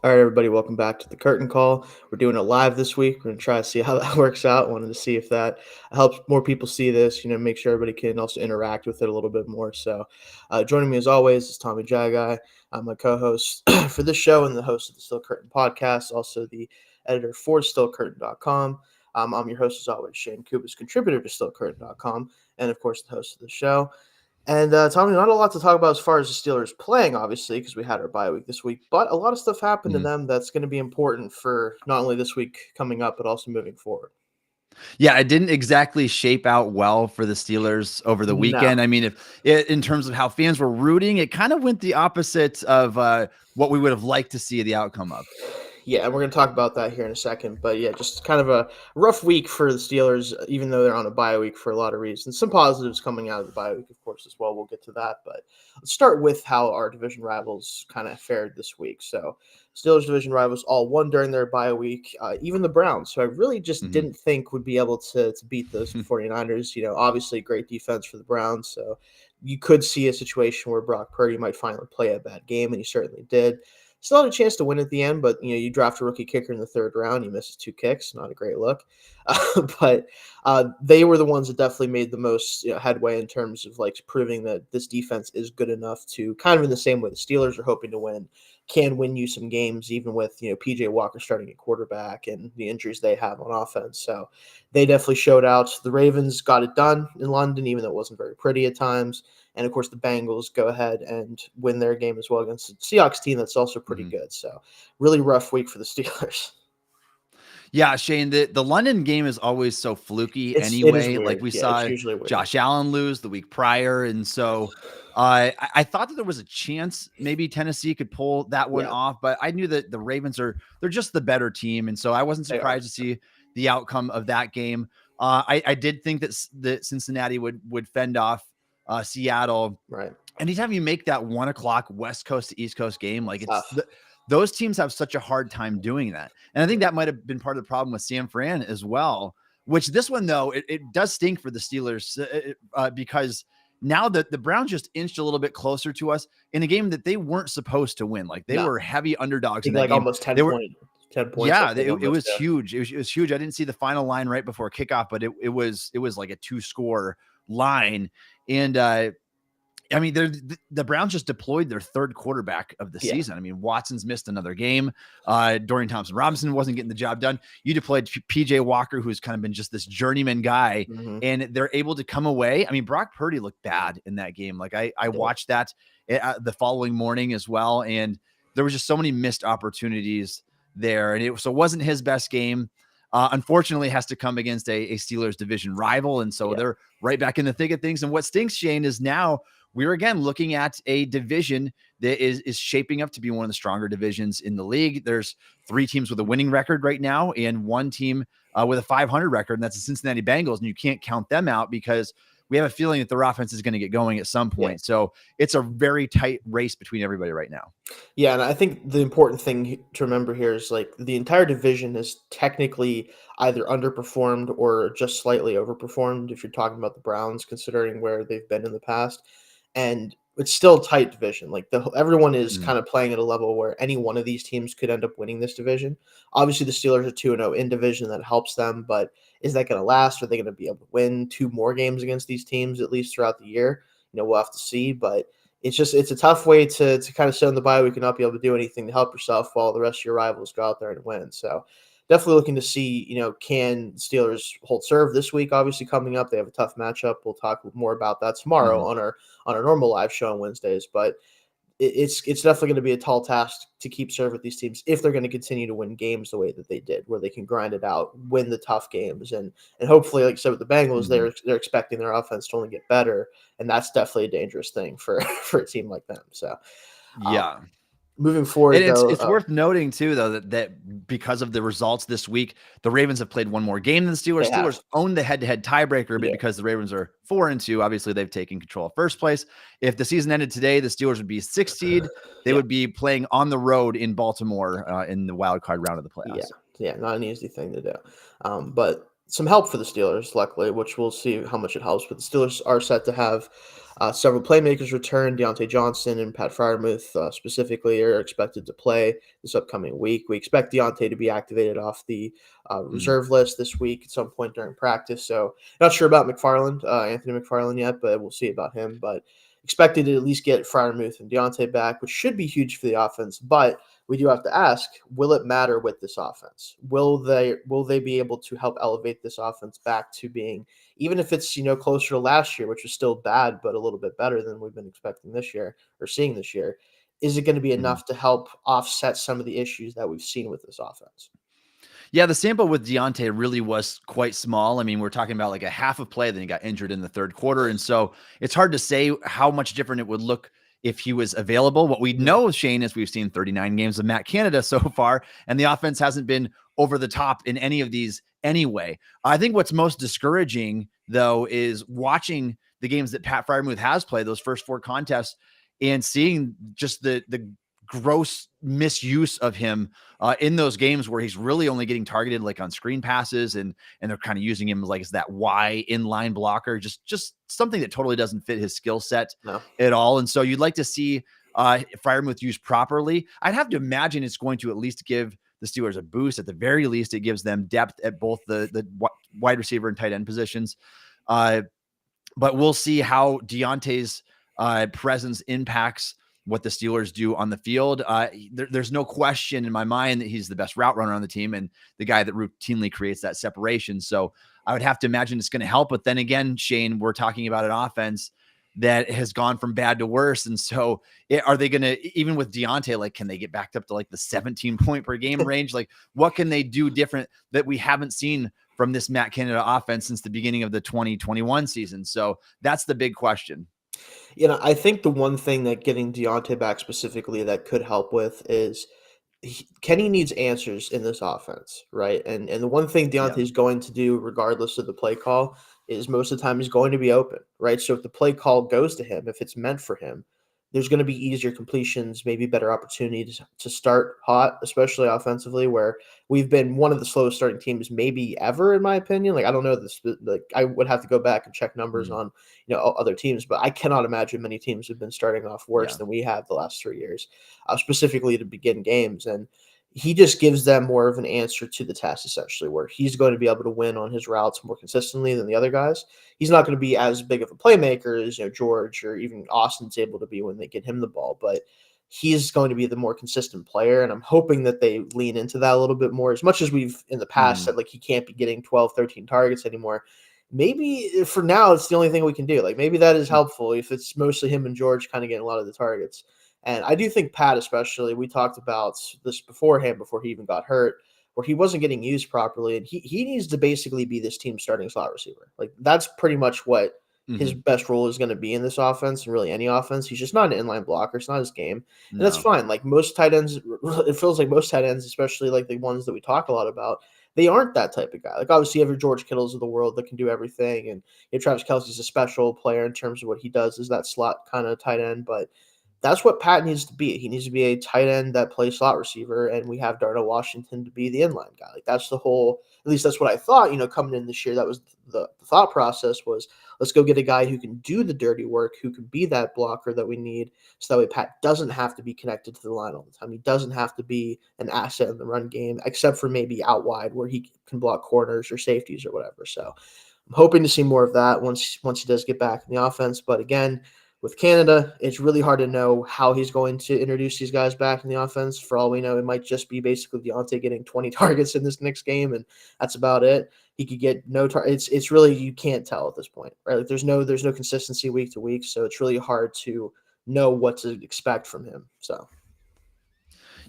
All right, everybody, welcome back to the curtain call. We're doing it live this week. We're going to try to see how that works out. Wanted to see if that helps more people see this, make sure everybody can also interact with it a little bit more. So, joining me as always is Tommy Jaggi. I'm my co host for this show and the host of the Still Curtain podcast, also the editor for StillCurtain.com. I'm your host as always, Shayne Kubas, contributor to StillCurtain.com, and of course, the host of the show. And Tommy, not a lot to talk about as far as the Steelers playing, obviously, because we had our bye week this week. But a lot of stuff happened to Mhm. them that's going to be important for not only this week coming up, but also moving forward. Yeah, it didn't exactly shape out well for the Steelers over the No. weekend. I mean, in terms of how fans were rooting, it kind of went the opposite of what we would have liked to see the outcome of. Yeah, and we're going to talk about that here in a second. But yeah, just kind of a rough week for the Steelers, even though they're on a bye week for a lot of reasons. Some positives coming out of the bye week, of course, as well. We'll get to that. But let's start with how our division rivals kind of fared this week. So, Steelers division rivals all won during their bye week, even the Browns, who I really just Mhm. didn't think would be able to beat those 49ers. Obviously, great defense for the Browns. So, you could see a situation where Brock Purdy might finally play a bad game, and he certainly did. Still had a chance to win at the end, but you draft a rookie kicker in the third round, he misses two kicks, not a great look. But they were the ones that definitely made the most headway in terms of like proving that this defense is good enough to kind of in the same way the Steelers are hoping to win, can win you some games even with PJ Walker starting at quarterback and the injuries they have on offense. So they definitely showed out. The Ravens got it done in London, even though it wasn't very pretty at times. And of course, the Bengals go ahead and win their game as well against the Seahawks team that's also pretty Mhm. good. So, really rough week for the Steelers. Yeah, Shane, the London game is always so fluky It is anyway. Like weird. we Yeah, it's saw usually weird. Josh Allen lose the week prior. And so I thought that there was a chance maybe Tennessee could pull that one Yeah, off, but I knew that the Ravens they're just the better team. And so I wasn't they are. surprised to see the outcome of that game. I did think that Cincinnati would fend off Seattle. Right. Anytime you make that 1 o'clock West Coast to East Coast game, like Tough. those teams have such a hard time doing that. And I think that might have been part of the problem with San Fran as well, which this one, though, it does stink for the Steelers because now that the Browns just inched a little bit closer to us in a game that they weren't supposed to win. Like they No. I were heavy underdogs in think that like game. almost 10 They were, point, 10 points, I yeah, think it almost. was Yeah. huge. It was huge. I didn't see the final line right before kickoff, but it was like a 2-score line. And I mean, the Browns just deployed their third quarterback of the Yeah. season. I mean, Watson's missed another game. Dorian Thompson-Robinson wasn't getting the job done. You deployed PJ Walker, who's kind of been just this journeyman guy, Mm-hmm. and they're able to come away. I mean, Brock Purdy looked bad in that game. Like I watched that the following morning as well, and there was just so many missed opportunities there, and it wasn't his best game. Unfortunately, has to come against a Steelers division rival, and so Yeah. they're right back in the thick of things. And what stinks, Shane, is now we're again looking at a division that is shaping up to be one of the stronger divisions in the league. There's 3 teams with a winning record right now and 1 team with a 500 record, and that's the Cincinnati Bengals. And you can't count them out because we have a feeling that their offense is going to get going at some Yeah. point. So it's a very tight race between everybody right now. Yeah, and I think the important thing to remember here is like the entire division is technically either underperformed or just slightly overperformed if you're talking about the Browns, considering where they've been in the past. And it's still a tight division. Like everyone is Mhm. kind of playing at a level where any one of these teams could end up winning this division. Obviously, the Steelers are 2-0 in division that helps them, but is that going to last? Are they going to be able to win 2 more games against these teams at least throughout the year? We'll have to see, but it's a tough way to kind of sit on the bye week and not be able to do anything to help yourself while the rest of your rivals go out there and win. So definitely looking to see, can Steelers hold serve this week? Obviously coming up, they have a tough matchup. We'll talk more about that tomorrow Mhm. on our normal live show on Wednesdays. But it's definitely going to be a tall task to keep serve with these teams if they're going to continue to win games the way that they did, where they can grind it out, win the tough games, and hopefully, like I said with the Bengals, Mhm. they're expecting their offense to only get better, and that's definitely a dangerous thing for for a team like them. So, um, Yeah. moving And forward though, it's worth noting too, though, that because of the results this week, the Ravens have played 1 more game than the they Steelers. have Steelers own the head-to-head tiebreaker, but yeah because the Ravens are 4-2, obviously they've taken control of first place. If the season ended today, the Steelers would be 6th seed. They yeah would be playing on the road in Baltimore in the wild card round of the yeah playoffs. yeah not an easy thing to do, but some help for the Steelers, luckily, which we'll see how much it helps. But the Steelers are set to have Several playmakers return. Deontay Johnson and Pat Freiermuth specifically are expected to play this upcoming week. We expect Deontay to be activated off the Mm. reserve list this week at some point during practice. So not sure about Anthony McFarland yet, but we'll see about him. But expected to at least get Freiermuth and Deontay back, which should be huge for the offense. But we do have to ask, will it matter with this offense? Will they be able to help elevate this offense back to being, even if it's closer to last year, which was still bad, but a little bit better than we've been expecting this year or seeing this year? Is it going to be Mm. enough to help offset some of the issues that we've seen with this offense? Yeah, the sample with Deontay really was quite small. I mean, we're talking about like a half a play, then he got injured in the third quarter. And so it's hard to say how much different it would look if he was available. What we know, Shayne, is we've seen 39 games of Matt Canada so far, and the offense hasn't been over the top in any of these anyway. I think what's most discouraging, though, is watching the games that Pat Freiermuth has played, those first 4 contests, and seeing just the gross misuse of him in those games where he's really only getting targeted like on screen passes, and they're kind of using him like as that Y inline blocker, just something that totally doesn't fit his skill set No. at all. And so you'd like to see Freiermuth used properly. I'd have to imagine it's going to at least give the Steelers a boost. At the very least, it gives them depth at both the wide receiver and tight end positions. But we'll see how Deontay's presence impacts what the Steelers do on the field. There's no question in my mind that he's the best route runner on the team and the guy that routinely creates that separation. So I would have to imagine it's going to help. But then again, Shayne, we're talking about an offense that has gone from bad to worse. And so are they going to, even with Deontay, like, can they get backed up to like the 17 point per game range? Like, what can they do different that we haven't seen from this Matt Canada offense since the beginning of the 2021 season? So that's the big question. I think the one thing that getting Deontay back specifically that could help with is Kenny needs answers in this offense, right? And the one thing Yeah. Deontay is going to do, regardless of the play call, is most of the time he's going to be open, right? So if the play call goes to him, if it's meant for him, there's going to be easier completions, maybe better opportunities to start hot, especially offensively, where we've been one of the slowest starting teams maybe ever, in my opinion. Like, I don't know this, like, I would have to go back and check numbers on other teams, but I cannot imagine many teams have been starting off worse Yeah. than we have the last 3 years, specifically to begin games. And he just gives them more of an answer to the test, essentially, where he's going to be able to win on his routes more consistently than the other guys. He's not going to be as big of a playmaker as George or even Austin's able to be when they get him the ball, but he's going to be the more consistent player. And I'm hoping that they lean into that a little bit more, as much as we've in the past said, like, he can't be getting 12, 13 targets anymore. Maybe for now, it's the only thing we can do. Like, maybe that is helpful if it's mostly him and George kind of getting a lot of the targets. And I do think Pat, especially, we talked about this beforehand, before he even got hurt, where he wasn't getting used properly. And he needs to basically be this team's starting slot receiver. Like, that's pretty much what his best role is going to be in this offense, and really any offense. He's just not an inline blocker. It's not his game. And that's No. fine. Like, most tight ends, it feels like most tight ends, especially like the ones that we talk a lot about, they aren't that type of guy. Like, obviously, you have your George Kittles of the world that can do everything. And Travis Kelce's a special player in terms of what he does as that slot kind of tight end. But that's what Pat needs to be. He needs to be a tight end that plays slot receiver, and we have Darnell Washington to be the inline guy. Like, that's the whole, at least that's what I thought, coming in this year. That was the thought process was, let's go get a guy who can do the dirty work, who can be that blocker that we need, so that way Pat doesn't have to be connected to the line all the time. He doesn't have to be an asset in the run game, except for maybe out wide where he can block corners or safeties or whatever. So I'm hoping to see more of that once he does get back in the offense. But again, with Canada, it's really hard to know how he's going to introduce these guys back in the offense. For all we know, it might just be basically Deontay getting 20 targets in this next game, and that's about it. He could get no targets. It's really, you can't tell at this point, right? Like, there's no consistency week to week, so it's really hard to know what to expect from him. So,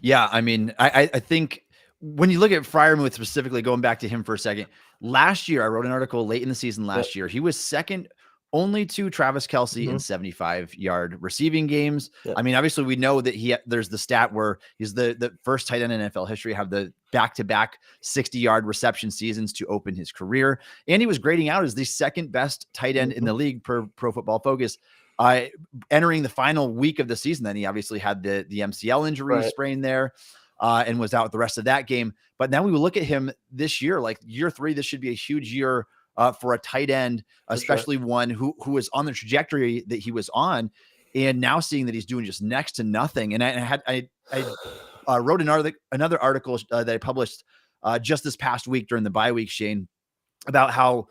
yeah, I mean, I think when you look at Freiermuth specifically, going back to him for a second, last year, I wrote an article late in the season last year. He was second only to Travis Kelce in 75-yard receiving games. I mean, obviously, we know that there's the stat where he's the first tight end in NFL history to have the back-to-back 60-yard reception seasons to open his career. And he was grading out as the second best tight end in the league per Pro Football Focus. Entering the final week of the season, then he obviously had the MCL injury sprain there. And was out the rest of that game. But now we will look at him this year, like year 3, this should be a huge year for a tight end, For sure. especially one who was on the trajectory that he was on, and now seeing that he's doing just next to nothing. And I wrote another article that I published just this past week during the bye week, Shayne, about how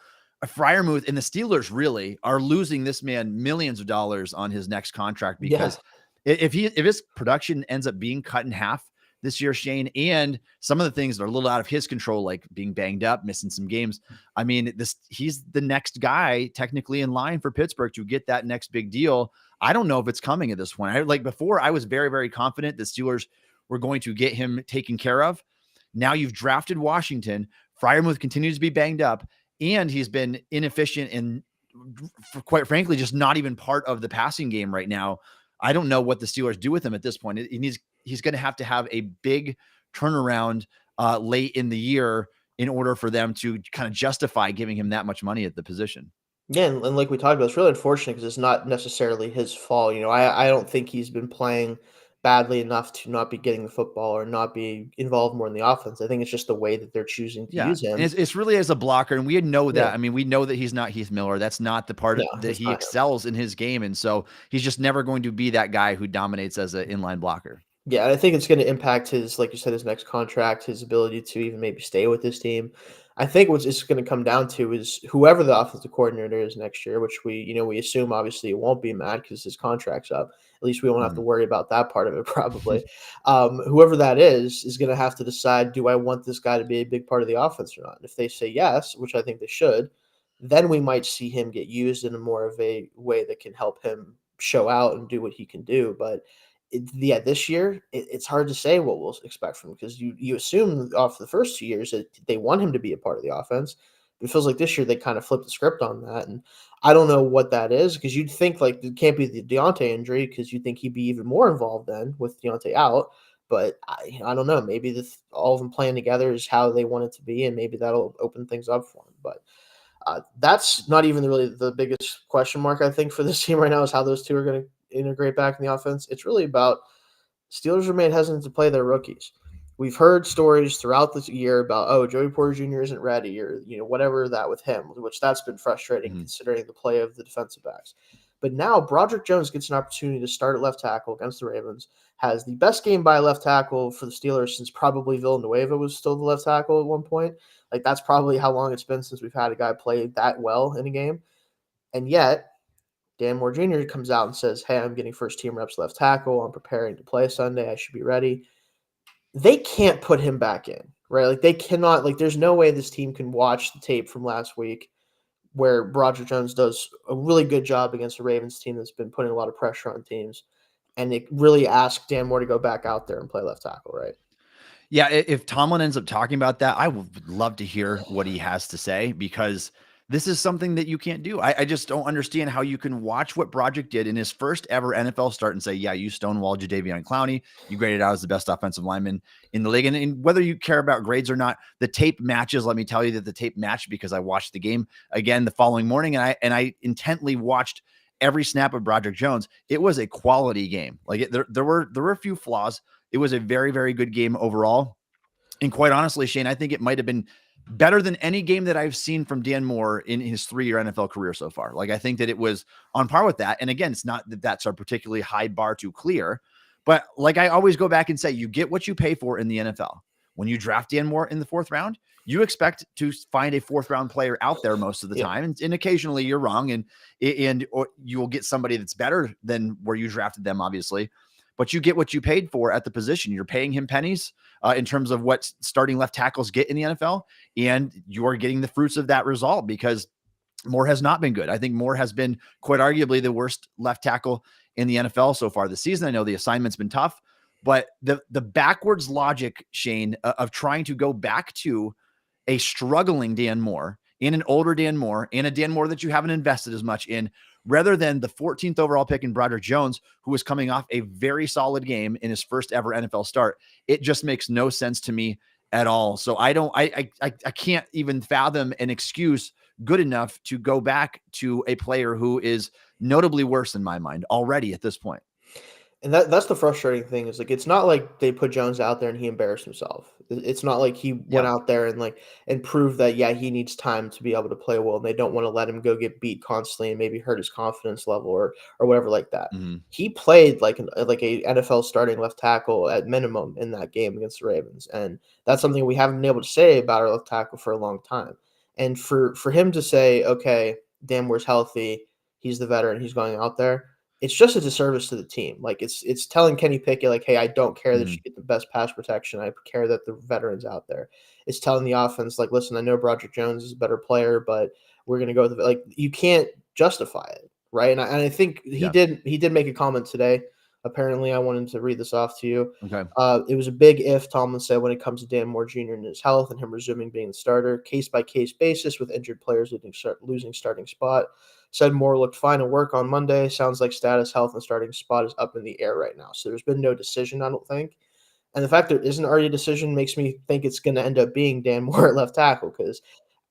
Freiermuth and the Steelers really are losing this man millions of dollars on his next contract, because if his production ends up being cut in half this year, Shayne, and some of the things that are a little out of his control, like being banged up, missing some games, I mean, he's the next guy technically in line for Pittsburgh to get that next big deal. I don't know if it's coming at this point. Like before, I was very, very confident the Steelers were going to get him taken care of. Now you've drafted Washington. Freiermuth continues to be banged up, and he's been inefficient and, quite frankly, just not even part of the passing game right now. I don't know what the Steelers do with him at this point. He's going to have a big turnaround late in the year in order for them to kind of justify giving him that much money at the position. Yeah, and like we talked about, it's really unfortunate because it's not necessarily his fault. I don't think he's been playing badly enough to not be getting the football or not be involved more in the offense. I think it's just the way that they're choosing to use him. And it's really as a blocker, and we know that. Yeah. I mean, we know that he's not Heath Miller. That's not the part that he excels in his game, and so he's just never going to be that guy who dominates as an inline blocker. Yeah, I think it's going to impact his, like you said, his next contract, his ability to even maybe stay with this team. I think what it's going to come down to is whoever the offensive coordinator is next year, which we assume obviously it won't be Matt because his contract's up. At least we won't have to worry about that part of it probably. Whoever that is going to have to decide, do I want this guy to be a big part of the offense or not? And if they say yes, which I think they should, then we might see him get used in a more of a way that can help him show out and do what he can do. But this year it's hard to say what we'll expect from him because you assume off the first 2 years that they want him to be a part of the offense. It feels like this year they kind of flipped the script on that, and I don't know what that is because you'd think like it can't be the Deontay injury because you think he'd be even more involved then with Deontay out. But I don't know. Maybe all of them playing together is how they want it to be, and maybe that'll open things up for him. But that's not even really the biggest question mark I think for this team right now is how those two are going to integrate back in the offense. It's really about Steelers remain hesitant to play their rookies. We've heard stories throughout this year about, Joey Porter Jr. isn't ready or, whatever that with him, which that's been frustrating considering the play of the defensive backs. But now Broderick Jones gets an opportunity to start at left tackle against the Ravens, has the best game by left tackle for the Steelers since probably Villanueva was still the left tackle at one point. Like that's probably how long it's been since we've had a guy play that well in a game. And yet Dan Moore Jr. comes out and says, hey, I'm getting first team reps left tackle. I'm preparing to play Sunday. I should be ready. They can't put him back in, right? Like they cannot, like there's no way this team can watch the tape from last week where Broderick Jones does a really good job against a Ravens team that's been putting a lot of pressure on teams. And it really asked Dan Moore to go back out there and play left tackle, right? Yeah, if Tomlin ends up talking about that, I would love to hear what he has to say because this is something that you can't do. I just don't understand how you can watch what Broderick did in his first ever NFL start and say, yeah, you stonewalled Jadeveon Clowney. You graded out as the best offensive lineman in the league. And whether you care about grades or not, the tape matches. Let me tell you that the tape matched because I watched the game again the following morning and I intently watched every snap of Broderick Jones. It was a quality game. Like there were a few flaws. It was a very, very good game overall. And quite honestly, Shayne, I think it might have been better than any game that I've seen from Dan Moore in his 3-year NFL career so far. Like, I think that it was on par with that. And again, it's not that that's a particularly high bar to clear, but like I always go back and say, you get what you pay for in the NFL. When you draft Dan Moore in the 4th round, you expect to find a 4th round player out there most of the time. And occasionally you're wrong or you will get somebody that's better than where you drafted them, obviously. But you get what you paid for at the position. You're paying him pennies in terms of what starting left tackles get in the NFL, and you're getting the fruits of that result because Moore has not been good. I think Moore has been quite arguably the worst left tackle in the NFL so far this season. I know the assignment's been tough, but the backwards logic, Shayne, of trying to go back to a struggling Dan Moore and an older Dan Moore and a Dan Moore that you haven't invested as much in, rather than the 14th overall pick in Broderick Jones, who was coming off a very solid game in his first ever NFL start. It just makes no sense to me at all. So I can't even fathom an excuse good enough to go back to a player who is notably worse in my mind already at this point. And that's the frustrating thing is like it's not like they put Jones out there and he embarrassed himself. It's not like he went Yeah. out there and and proved that yeah he needs time to be able to play well and they don't want to let him go get beat constantly and maybe hurt his confidence level or whatever like that. Mhm. He played like a NFL starting left tackle at minimum in that game against the Ravens, and that's something we haven't been able to say about our left tackle for a long time. And for him to say okay, Dan Moore's healthy, he's the veteran, he's going out there, it's just a disservice to the team. Like it's telling Kenny Pickett, like, hey, I don't care that you Mhm. get the best pass protection. I care that the veterans out there. It's telling the offense, like, listen, I know Broderick Jones is a better player, but we're gonna go with like you can't justify it, right? And I think Yeah. he did make a comment today. Apparently, I wanted to read this off to you. Okay. It was a big if, Tomlin said, when it comes to Dan Moore Jr. and his health and him resuming being the starter, case by case basis with injured players losing starting spot. Said Moore looked fine at work on Monday. Sounds like status, health, and starting spot is up in the air right now. So there's been no decision, I don't think. And the fact there isn't already a decision makes me think it's going to end up being Dan Moore at left tackle because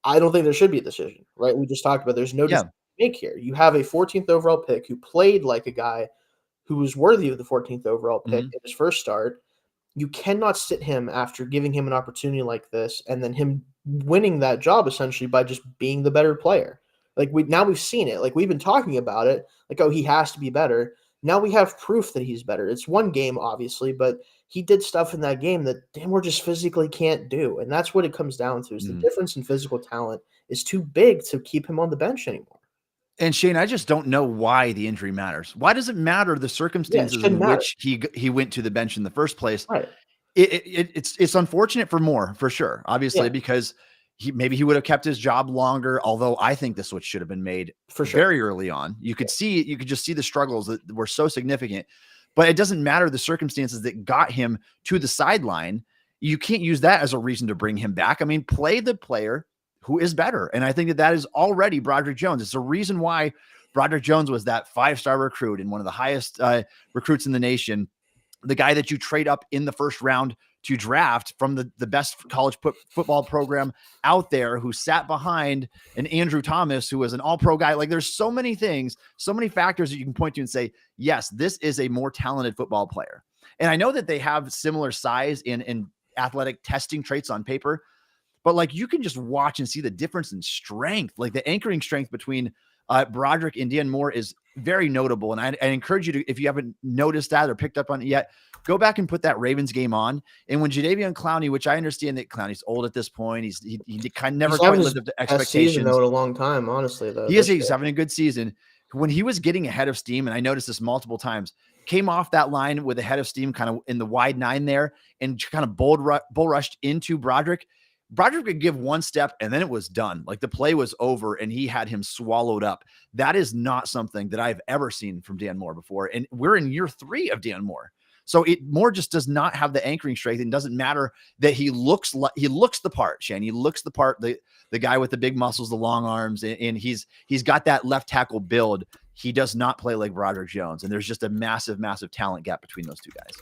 I don't think there should be a decision, right? We just talked about there's no decision Yeah. to make here. You have a 14th overall pick who played like a guy who was worthy of the 14th overall pick Mhm. in his first start. You cannot sit him after giving him an opportunity like this and then him winning that job essentially by just being the better player. Like we've seen it. Like we've been talking about it. Like, oh, he has to be better. Now we have proof that he's better. It's one game, obviously, but he did stuff in that game that Dan Moore just physically can't do. And that's what it comes down to is the Mhm. difference in physical talent is too big to keep him on the bench anymore. And Shane, I just don't know why the injury matters. Why does it matter the Yeah, it circumstances shouldn't in matter. which he went to the bench in the first place? Right. It's unfortunate for Moore for sure, Yeah, obviously, because he would have kept his job longer. Although I think this switch should have been made for sure. very early on. Yeah, You could just see the struggles that were so significant. But it doesn't matter the circumstances that got him to the sideline. You can't use that as a reason to bring him back. I mean, play the player who is better, and I think that is already Broderick Jones. It's a reason why Broderick Jones was that 5-star recruit and one of the highest recruits in the nation, the guy that you trade up in the first round to draft from the best college football program out there, who sat behind an Andrew Thomas, who was an all-pro guy. Like there's so many things, so many factors that you can point to and say, yes, this is a more talented football player. And I know that they have similar size and athletic testing traits on paper, but like you can just watch and see the difference in strength. Like the anchoring strength between Broderick and Dan Moore is very notable. And I encourage you to, if you haven't noticed that or picked up on it yet, go back and put that Ravens game on. And when Jadeveon Clowney, which I understand that Clowney's old at this point, he kind of never he's quite having his lived up to best season though expectations. in a long time. Honestly, though, He's having a good season. When he was getting ahead of steam, and I noticed this multiple times, came off that line with a head of steam, kind of in the wide 9 there, and kind of bull rushed into Broderick. Broderick could give one step and then it was done. Like the play was over and he had him swallowed up. That is not something that I've ever seen from Dan Moore before. And we're in year 3 of Dan Moore. So Moore just does not have the anchoring strength. And doesn't matter that he looks the part, Shane. He looks the part, the guy with the big muscles, the long arms, and he's got that left tackle build. He does not play like Broderick Jones. And there's just a massive, massive talent gap between those two guys.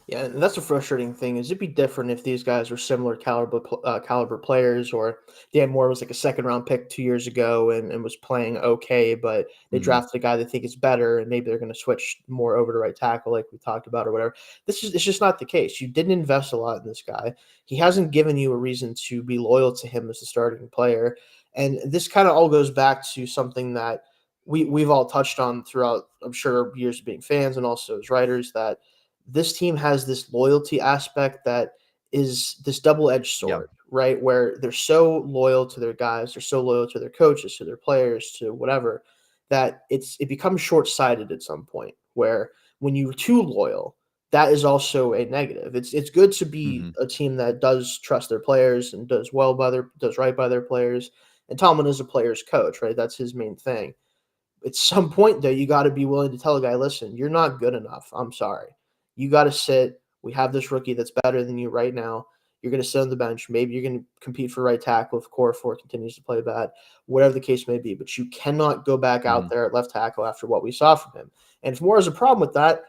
Yeah, and that's a frustrating thing. Is it'd be different if these guys were similar caliber players, or Dan Moore was like a second round pick 2 years ago and was playing okay, but they Mhm. drafted a guy they think is better, and maybe they're going to switch more over to right tackle, like we talked about, or whatever. It's just not the case. You didn't invest a lot in this guy. He hasn't given you a reason to be loyal to him as a starting player, and this kind of all goes back to something that we've all touched on throughout, I'm sure, years of being fans and also as writers, that this team has this loyalty aspect that is this double-edged Yeah. sword, right? Where they're so loyal to their guys, they're so loyal to their coaches, to their players, to whatever, that it becomes short-sighted at some point. Where when you're too loyal, that is also a negative. It's good to be Mhm. a team that does trust their players and does right by their players. And Tomlin is a player's coach, right? That's his main thing. At some point, though, you got to be willing to tell a guy, listen, you're not good enough. I'm sorry. You got to sit. We have this rookie that's better than you right now. You're going to sit on the bench. Maybe you're going to compete for right tackle if Core 4 continues to play bad, whatever the case may be. But you cannot go back out Mhm. there at left tackle after what we saw from him. And if Moore has a problem with that,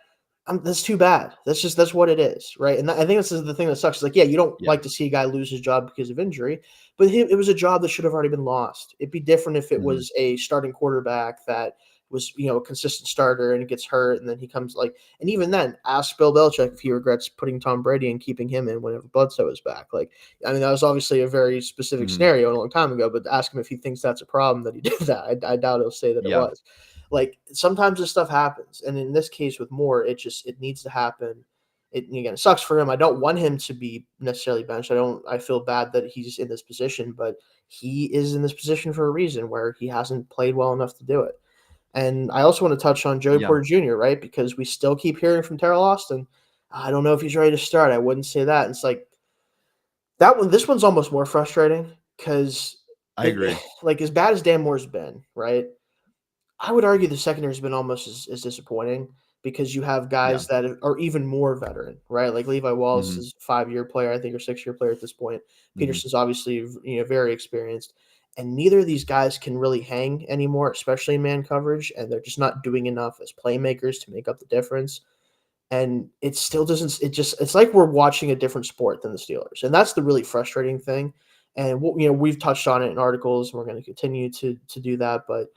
that's too bad. That's what it is, right? And I think this is the thing that sucks. Is like, yeah, you don't Yeah. like to see a guy lose his job because of injury, but it was a job that should have already been lost. It'd be different if it Mhm. was a starting quarterback that was, a consistent starter and gets hurt, and then he comes and even then, ask Bill Belichick if he regrets putting Tom Brady and keeping him in whenever Bledsoe was back. I mean, that was obviously a very specific scenario a long time ago, but ask him if he thinks that's a problem that he did that. I doubt he'll say that it Yeah. was. Sometimes this stuff happens, and in this case with Moore, it needs to happen. It sucks for him. I don't want him to be necessarily benched. I feel bad that he's in this position, but he is in this position for a reason where he hasn't played well enough to do it. And I also want to touch on Joey Yeah. Porter Jr., right? Because we still keep hearing from Terrell Austin, I don't know if he's ready to start. I wouldn't say that. It's that one. This one's almost more frustrating because I agree. as bad as Dan Moore's been, right? I would argue the secondary has been almost as disappointing because you have guys that are even more veteran, right? Like Levi Wallace is a 5-year player, I think, or 6-year player at this point. Peterson's obviously, very experienced. And neither of these guys can really hang anymore, especially in man coverage, and they're just not doing enough as playmakers to make up the difference. And it still doesn't. It's like we're watching a different sport than the Steelers, and that's the really frustrating thing. And we've touched on it in articles, and we're going to continue to do that, but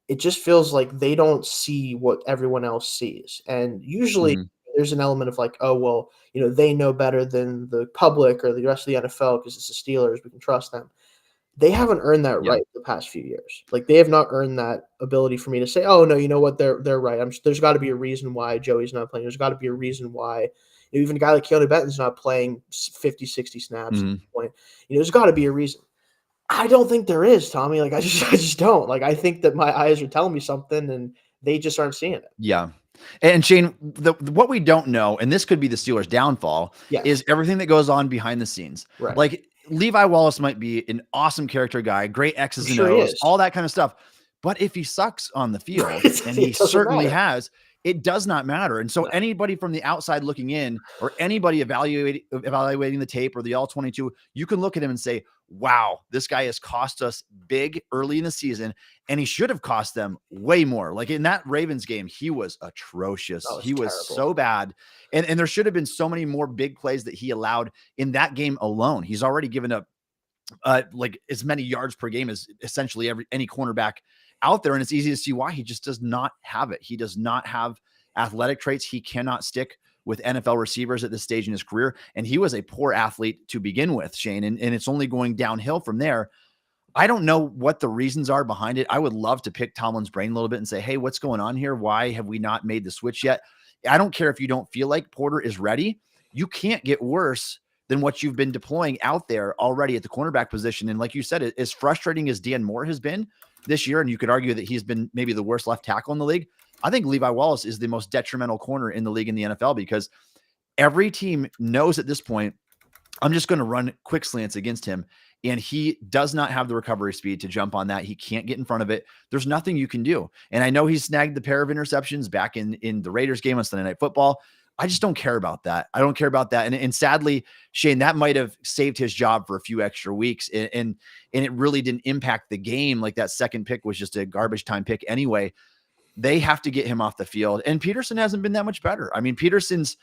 it just feels like they don't see what everyone else sees. And usually there's an element of oh, well, they know better than the public or the rest of the NFL because it's the Steelers. We can trust them. They haven't earned that right the past few years. They have not earned that ability for me to say, oh, no, you know what? They're right. There's got to be a reason why Joey's not playing. There's got to be a reason why even a guy like Keanu Benton's not playing 50, 60 snaps at this point. There's got to be a reason. I don't think there is, Tommy. I just don't. I think that my eyes are telling me something, and they just aren't seeing it. Yeah. And Shayne, what we don't know, and this could be the Steelers' downfall, is everything that goes on behind the scenes. Right. Levi Wallace might be an awesome character guy, great X's and O's, all that kind of stuff. But if he sucks on the field, and he certainly has, it does not matter. And so anybody from the outside looking in, or anybody evaluating the tape or the all 22, you can look at him and say, wow, this guy has cost us big early in the season, and he should have cost them way more. In that Ravens game, he was atrocious. He was so bad. And there should have been so many more big plays that he allowed in that game alone. He's already given up as many yards per game as essentially any cornerback out there. And it's easy to see why. He just does not have it. He does not have athletic traits. He cannot stick with NFL receivers at this stage in his career. And he was a poor athlete to begin with, Shayne, and it's only going downhill from there. I don't know what the reasons are behind it. I would love to pick Tomlin's brain a little bit and say, hey, what's going on here? Why have we not made the switch yet? I don't care if you don't feel like Porter is ready. You can't get worse than what you've been deploying out there already at the cornerback position. And like you said, as frustrating as Dan Moore has been this year, and you could argue that he's been maybe the worst left tackle in the league, I think Levi Wallace is the most detrimental corner in the league in the NFL because every team knows at this point, I'm just going to run quick slants against him. And he does not have the recovery speed to jump on that. He can't get in front of it. There's nothing you can do. And I know he snagged the pair of interceptions back in the Raiders game on Sunday Night Football. I just don't care about that. I don't care about that. And sadly, Shayne, that might have saved his job for a few extra weeks. And it really didn't impact the game. That second pick was just a garbage time pick anyway. They have to get him off the field. And Peterson hasn't been that much better. I mean, Peterson's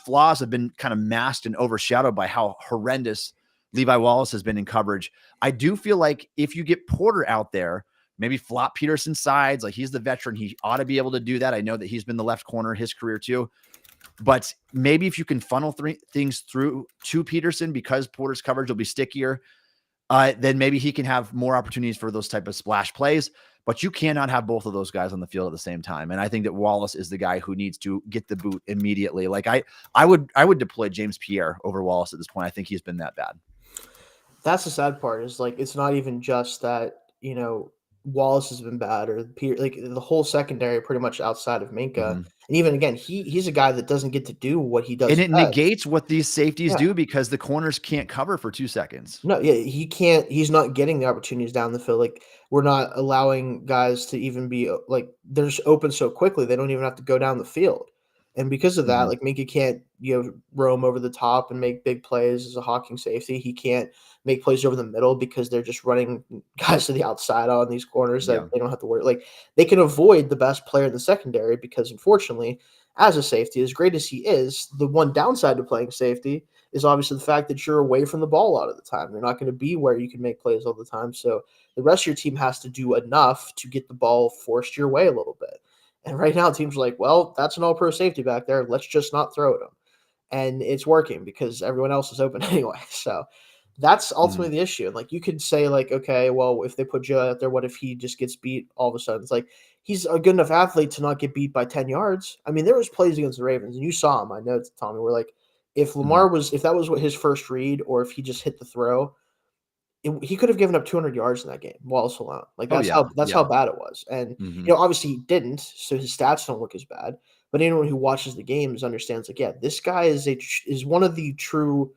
flaws have been kind of masked and overshadowed by how horrendous Levi Wallace has been in coverage. I do feel like if you get Porter out there, maybe flop Peterson's sides, he's the veteran, he ought to be able to do that. I know that he's been the left corner his career too. But maybe if you can funnel things through to Peterson because Porter's coverage will be stickier, then maybe he can have more opportunities for those type of splash plays. But you cannot have both of those guys on the field at the same time. And I think that Wallace is the guy who needs to get the boot immediately. I would deploy James Pierre over Wallace at this point. I think he's been that bad. That's the sad part is it's not even just that, Wallace has been bad or Peter, the whole secondary pretty much outside of Minkah. And even again, he's a guy that doesn't get to do what he does. And it negates what these safeties do because the corners can't cover for 2 seconds. No, he can't. He's not getting the opportunities down the field. We're not allowing guys to even be they're just open so quickly. They don't even have to go down the field. And because of that, Minkah can't, roam over the top and make big plays as a hawking safety. He can't make plays over the middle because they're just running guys to the outside on these corners that they don't have to worry. They can avoid the best player in the secondary because, unfortunately, as a safety, as great as he is, the one downside to playing safety is obviously the fact that you're away from the ball a lot of the time. You're not going to be where you can make plays all the time. So the rest of your team has to do enough to get the ball forced your way a little bit. And right now, teams are like, well, that's an all-pro safety back there. Let's just not throw at him. And it's working because everyone else is open anyway. So that's ultimately the issue. And like, you could say like, okay, well, if they put Joe out there, what if he just gets beat all of a sudden? It's like, he's a good enough athlete to not get beat by 10 yards. I mean, there was plays against the Ravens, and you saw him. I know, Tommy, where like, if if that was what his first read, or if he just hit the throw, he could have given up 200 yards in that game, Wallace alone. Like, that's how bad it was. And obviously he didn't, so his stats don't look as bad. But anyone who watches the games understands, like, yeah, this guy is one of the true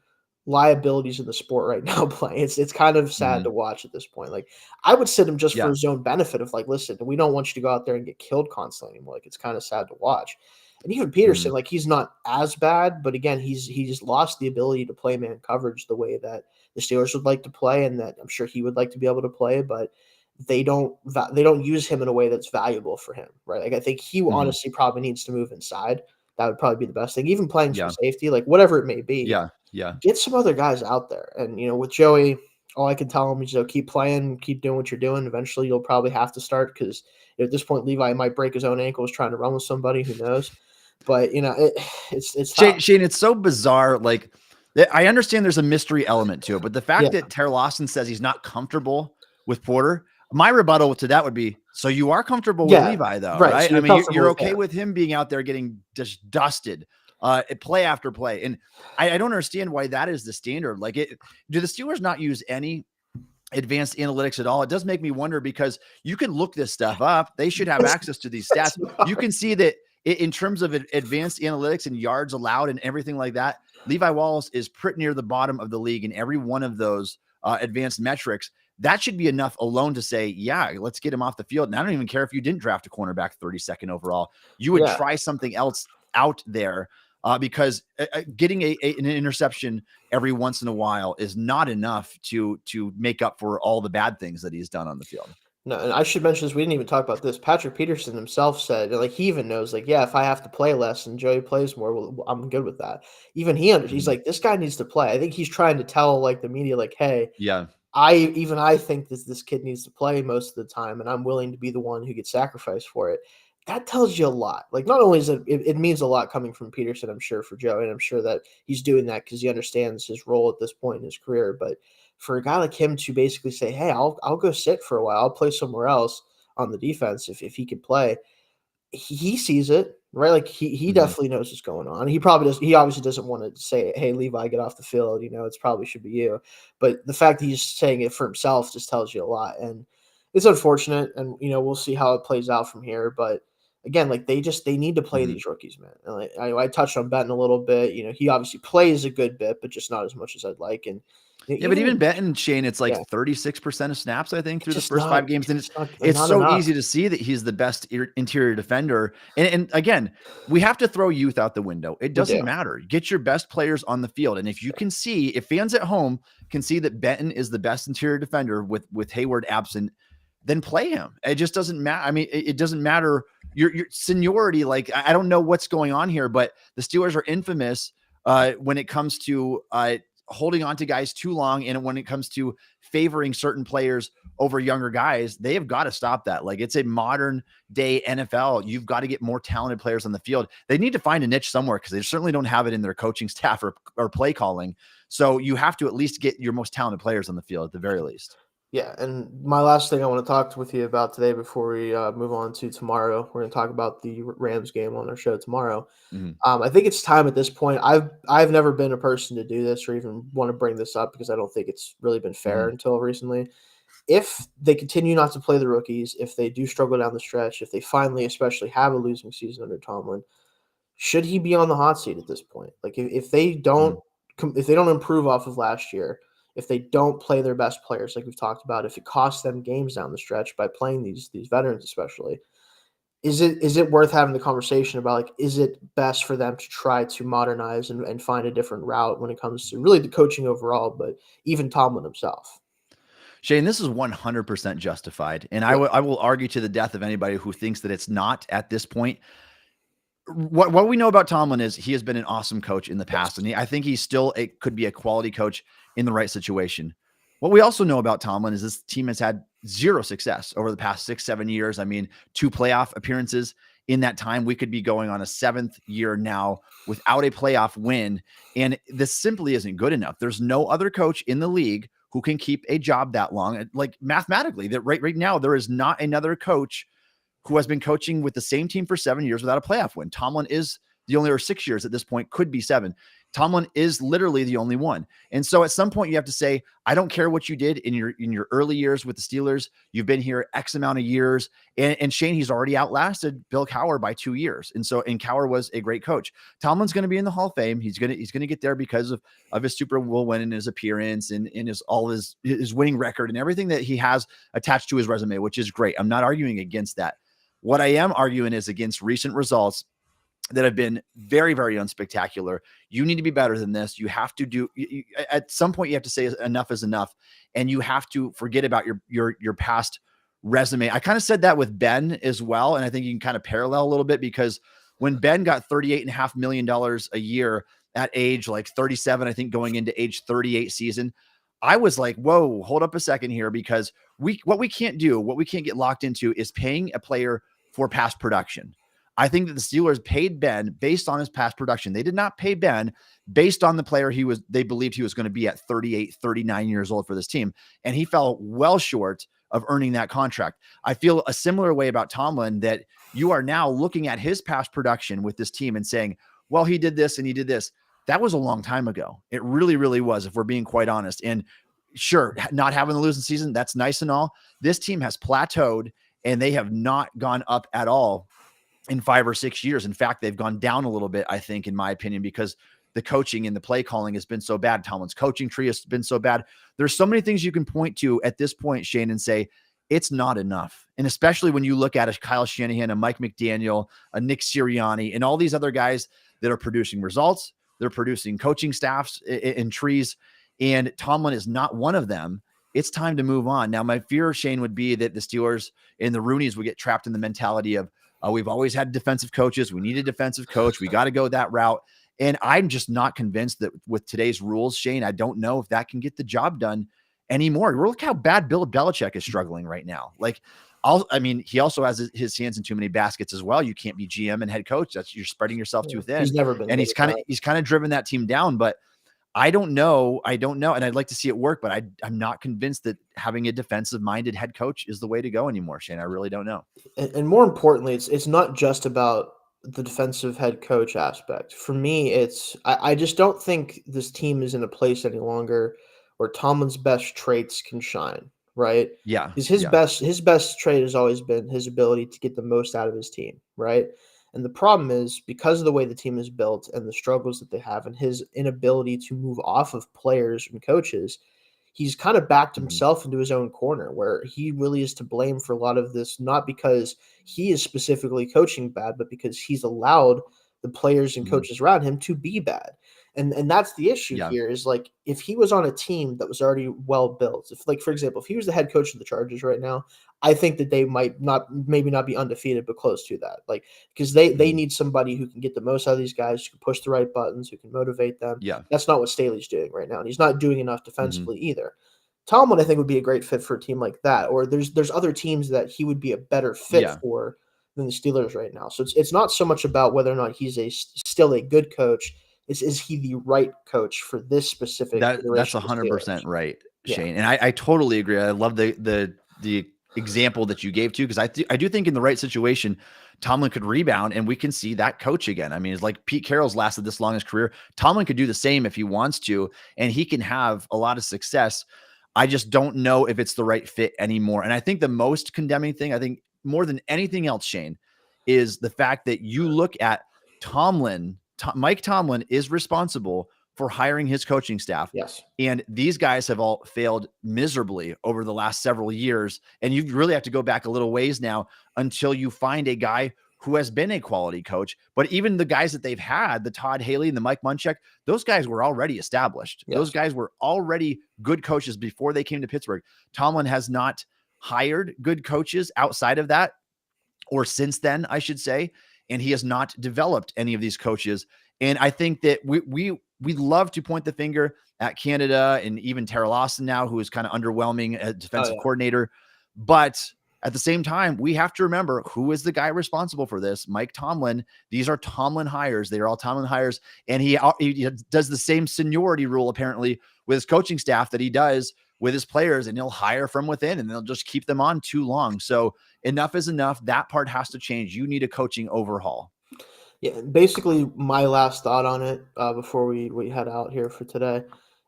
liabilities in the sport right now playing. It's kind of sad to watch at this point. Like, I would sit him just for his own benefit of like, listen, we don't want you to go out there and get killed constantly anymore. Like, it's kind of sad to watch. And even Peterson, like, he's not as bad, but again, he's lost the ability to play man coverage the way that the Steelers would like to play, and that I'm sure he would like to be able to play, but they don't use him in a way that's valuable for him, right? Like, I think he honestly probably needs to move inside. That would probably be the best thing. Even playing some safety, like whatever it may be. Get some other guys out there. And with Joey, all I can tell him is keep playing, keep doing what you're doing. Eventually, you'll probably have to start because at this point, Levi might break his own ankles trying to run with somebody. Who knows? But it's Shayne, it's so bizarre. Like, I understand there's a mystery element to it, but the fact that Terry Lawson says he's not comfortable with Porter, my rebuttal to that would be, so you are comfortable with Levi, though, right? So I mean, you're okay with him being out there getting just dusted, play after play, and I don't understand why that is the standard. Like, do the Steelers not use any advanced analytics at all? It does make me wonder, because you can look this stuff up. They should have access to these stats. You can see that in terms of advanced analytics and yards allowed and everything like that, Levi Wallace is pretty near the bottom of the league in every one of those advanced metrics. That should be enough alone to say, yeah, let's get him off the field. And I don't even care if you didn't draft a cornerback 32nd overall. You would try something else out there, because getting an interception every once in a while is not enough to make up for all the bad things that he's done on the field. No, and I should mention this. We didn't even talk about this. Patrick Peterson himself said, like, he even knows, like, yeah, if I have to play less and Joey plays more, well, I'm good with that. Even he's like, this guy needs to play. I think he's trying to tell like the media, like, hey, I think this kid needs to play most of the time, and I'm willing to be the one who gets sacrificed for it. That tells you a lot. Like, not only is it means a lot coming from Peterson, I'm sure, for Joey, and I'm sure that he's doing that because he understands his role at this point in his career, but for a guy like him to basically say, hey, I'll go sit for a while. I'll play somewhere else on the defense if he can play. He sees it, right? Like, he definitely knows what's going on. He probably does. He obviously doesn't want to say, hey, Levi, get off the field. It's probably should be you. But the fact that he's saying it for himself just tells you a lot. And it's unfortunate. And, we'll see how it plays out from here. But again, like, they need to play these rookies, man. And like, I touched on Benton a little bit. He obviously plays a good bit, but just not as much as I'd like. And but even Benton, Shayne, it's like 36% of snaps, I think, through the first 5 games. And it's so enough. Easy to see that he's the best interior defender. And again, we have to throw youth out the window. It doesn't matter. Get your best players on the field. And if you can see, if fans at home can see that Benton is the best interior defender with Hayward absent, then play him. It just doesn't matter. I mean, it doesn't matter your seniority. Like, I don't know what's going on here, but the Steelers are infamous when it comes to holding on to guys too long. And when it comes to favoring certain players over younger guys, they have got to stop that. Like, it's a modern day NFL. You've got to get more talented players on the field. They need to find a niche somewhere, because they certainly don't have it in their coaching staff or play calling. So you have to at least get your most talented players on the field at the very least. Yeah, and my last thing I want to talk with you about today before we move on to tomorrow, we're going to talk about the Rams game on our show tomorrow. I think it's time at this point. I've never been a person to do this or even want to bring this up, because I don't think it's really been fair until recently. If they continue not to play the rookies, if they do struggle down the stretch, if they finally especially have a losing season under Tomlin, should he be on the hot seat at this point? Like, if they don't improve off of last year, if they don't play their best players, like we've talked about, if it costs them games down the stretch by playing these veterans especially, is it worth having the conversation about, like, is it best for them to try to modernize and find a different route when it comes to really the coaching overall, but even Tomlin himself? Shayne, this is 100% justified. And I will argue to the death of anybody who thinks that it's not at this point. what we know about Tomlin is he has been an awesome coach in the past, and I think he still could be a quality coach in the right situation. What we also know about Tomlin is this team has had zero success over the past 6-7 years. I mean, 2 playoff appearances in that time. We could be going on a 7th year now without a playoff win, and this simply isn't good enough. There's no other coach in the league who can keep a job that long. Like mathematically, that right now there is not another coach who has been coaching with the same team for 7 years without a playoff win. Tomlin is the only, or 6 years at this point, could be 7. Tomlin is literally the only one. And so at some point you have to say, I don't care what you did in your early years with the Steelers. You've been here X amount of years. And Shayne, he's already outlasted Bill Cowher by 2 years. And Cowher was a great coach. Tomlin's going to be in the Hall of Fame. He's going to get there because of his Super Bowl win and his appearance and his winning record and everything that he has attached to his resume, which is great. I'm not arguing against that. What I am arguing is against recent results that have been very, very unspectacular. You need to be better than this. You have to at some point you have to say enough is enough, and you have to forget about your past resume. I kind of said that with Ben as well, and I think you can kind of parallel a little bit, because when Ben got $38.5 million a year at age like 37, I think going into age 38 season, I was like, whoa, hold up a second here, because what we can't get locked into is paying a player for past production. I think that the Steelers paid Ben based on his past production. They did not pay Ben based on the player they believed he was going to be at 38, 39 years old for this team. And he fell well short of earning that contract. I feel a similar way about Tomlin, that you are now looking at his past production with this team and saying, well, he did this and he did this. That was a long time ago. It really, really was, if we're being quite honest. And sure, not having the losing season, that's nice and all. This team has plateaued, and they have not gone up at all in 5 or 6 years. In fact, they've gone down a little bit, I think, in my opinion, because the coaching and the play calling has been so bad. Tomlin's coaching tree has been so bad. There's so many things you can point to at this point, Shayne, and say, it's not enough. And especially when you look at a Kyle Shanahan, a Mike McDaniel, a Nick Sirianni, and all these other guys that are producing results, they're producing coaching staffs and trees, and Tomlin is not one of them. It's time to move on. Now, my fear, Shayne, would be that the Steelers and the Rooneys would get trapped in the mentality of, we've always had defensive coaches. We need a defensive coach. We got to go that route. And I'm just not convinced that with today's rules, Shayne, I don't know if that can get the job done anymore. Look how bad Bill Belichick is struggling right now. Like, he also has his hands in too many baskets as well. You can't be GM and head coach. You're spreading yourself too thin. He's never been, and he's kind of driven that team down. But I don't know. And I'd like to see it work, but I'm not convinced that having a defensive-minded head coach is the way to go anymore, Shayne. I really don't know. And more importantly, it's not just about the defensive head coach aspect. For me, I just don't think this team is in a place any longer where Tomlin's best traits can shine, right? Yeah. Because his best trait has always been his ability to get the most out of his team, right? And the problem is, because of the way the team is built and the struggles that they have and his inability to move off of players and coaches, he's kind of backed himself into his own corner, where he really is to blame for a lot of this, not because he is specifically coaching bad, but because he's allowed the players and coaches around him to be bad. And that's the issue here, is like, if he was on a team that was already well built, if, like, for example, if he was the head coach of the Chargers right now, I think that they might maybe not be undefeated, but close to that. Like, because they need somebody who can get the most out of these guys, who can push the right buttons, who can motivate them. Yeah. That's not what Staley's doing right now. And he's not doing enough defensively either. Tomlin, I think, would be a great fit for a team like that. Or there's other teams that he would be a better fit for than the Steelers right now. So it's not so much about whether or not he's still a good coach. Is he the right coach for this specific? That's 100% right, Shayne. And I totally agree. I love the example that you gave too, because I do think in the right situation, Tomlin could rebound and we can see that coach again. I mean, it's like Pete Carroll's lasted this long in his career. Tomlin could do the same if he wants to, and he can have a lot of success. I just don't know if it's the right fit anymore. And I think the most condemning thing, I think more than anything else, Shayne, is the fact that you look at Tomlin. Mike Tomlin is responsible for hiring his coaching staff. Yes. And these guys have all failed miserably over the last several years. And you really have to go back a little ways now until you find a guy who has been a quality coach. But even the guys that they've had, the Todd Haley and the Mike Munchak, those guys were already established. Yes. Those guys were already good coaches before they came to Pittsburgh. Tomlin has not hired good coaches outside of that, or since then, I should say. and he has not developed any of these coaches. And I think that we love to point the finger at Canada and even Terrell Austin now, who is kind of underwhelming as defensive coordinator. But at the same time, we have to remember who is the guy responsible for this. Mike Tomlin. These are Tomlin hires. They are all Tomlin hires. And he does the same seniority rule, apparently, with his coaching staff that he does with his players, and he'll hire from within and they'll just keep them on too long. So enough is enough. That part has to change. You need a coaching overhaul. Yeah, basically my last thought on it before we head out here for today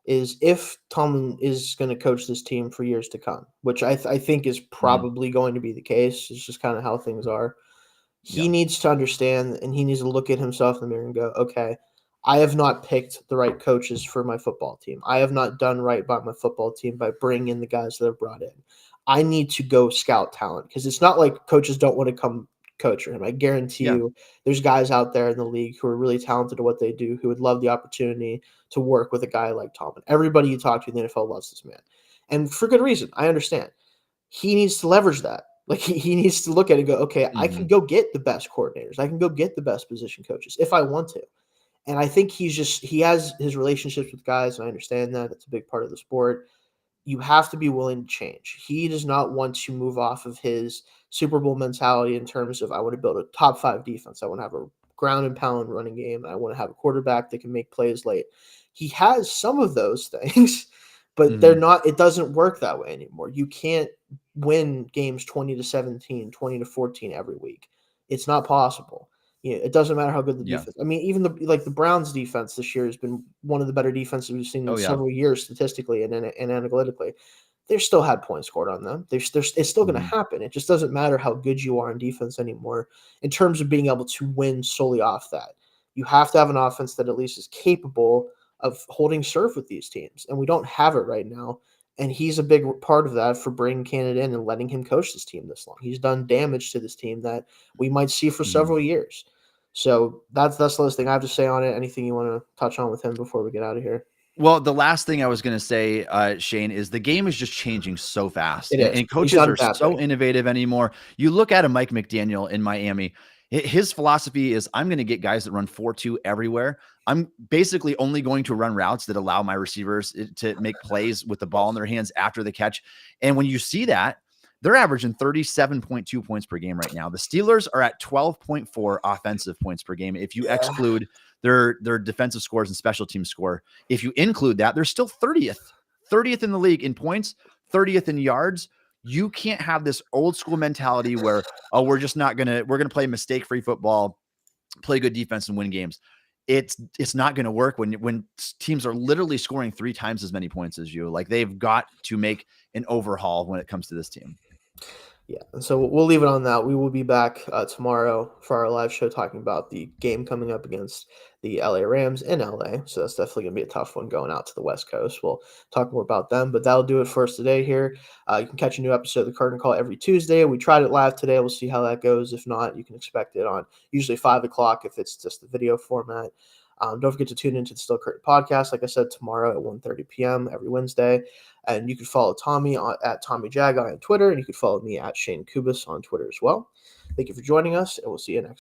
is if Tomlin is going to coach this team for years to come, which I think is probably going to be the case. It's just kind of how things are. He needs to understand, and he needs to look at himself in the mirror and go, okay, I have not picked the right coaches for my football team. I have not done right by my football team by bringing in the guys that I've brought in. I need to go scout talent, because it's not like coaches don't want to come coach for him. I guarantee you there's guys out there in the league who are really talented at what they do, who would love the opportunity to work with a guy like Tomlin. Everybody you talk to in the NFL loves this man. And for good reason. I understand. He needs to leverage that. Like he needs to look at it and go, okay, I can go get the best coordinators. I can go get the best position coaches if I want to. And I think he has his relationships with guys, and I understand that. That's a big part of the sport. You have to be willing to change. He does not want to move off of his Super Bowl mentality in terms of, I want to build a top 5 defense. I want to have a ground and pound running game. I want to have a quarterback that can make plays late. He has some of those things, but they're not, it doesn't work that way anymore. You can't win games 20-17, 20-14 every week. It's not possible. It doesn't matter how good the defense. I mean, even the Browns defense this year has been one of the better defenses we've seen in several years statistically and analytically. They've still had points scored on them. It's still going to happen. It just doesn't matter how good you are in defense anymore in terms of being able to win solely off that. You have to have an offense that at least is capable of holding serve with these teams, and we don't have it right now. And he's a big part of that for bringing Canada in and letting him coach this team this long. He's done damage to this team that we might see for several years. So that's the last thing I have to say on it. Anything you want to touch on with him before we get out of here? Well, the last thing I was going to say, Shayne, is the game is just changing so fast. It is. And coaches are so innovative anymore. You look at a Mike McDaniel in Miami. His philosophy is, I'm going to get guys that run 4-2 everywhere. I'm basically only going to run routes that allow my receivers to make plays with the ball in their hands after the catch. And when you see that, they're averaging 37.2 points per game right now. The Steelers are at 12.4 offensive points per game. If you exclude their defensive scores and special team score, if you include that, they're still 30th in the league in points, 30th in yards. You can't have this old school mentality where, oh, we're going to play mistake-free football, play good defense and win games. It's not going to work when teams are literally scoring 3 times as many points as you. Like, they've got to make an overhaul when it comes to this team. Yeah, and so we'll leave it on that. We will be back tomorrow for our live show talking about the game coming up against the LA Rams in LA. So that's definitely going to be a tough one going out to the West Coast. We'll talk more about them, but that'll do it for us today here. You can catch a new episode of the Curtain Call every Tuesday. We tried it live today. We'll see how that goes. If not, you can expect it on usually 5 o'clock if it's just the video format. Don't forget to tune into the Still Curtain podcast, like I said, tomorrow at 1:30 p.m. every Wednesday. And you can follow Tommy at Tommy Jaggi on Twitter, and you can follow me at Shayne Kubas on Twitter as well. Thank you for joining us, and we'll see you next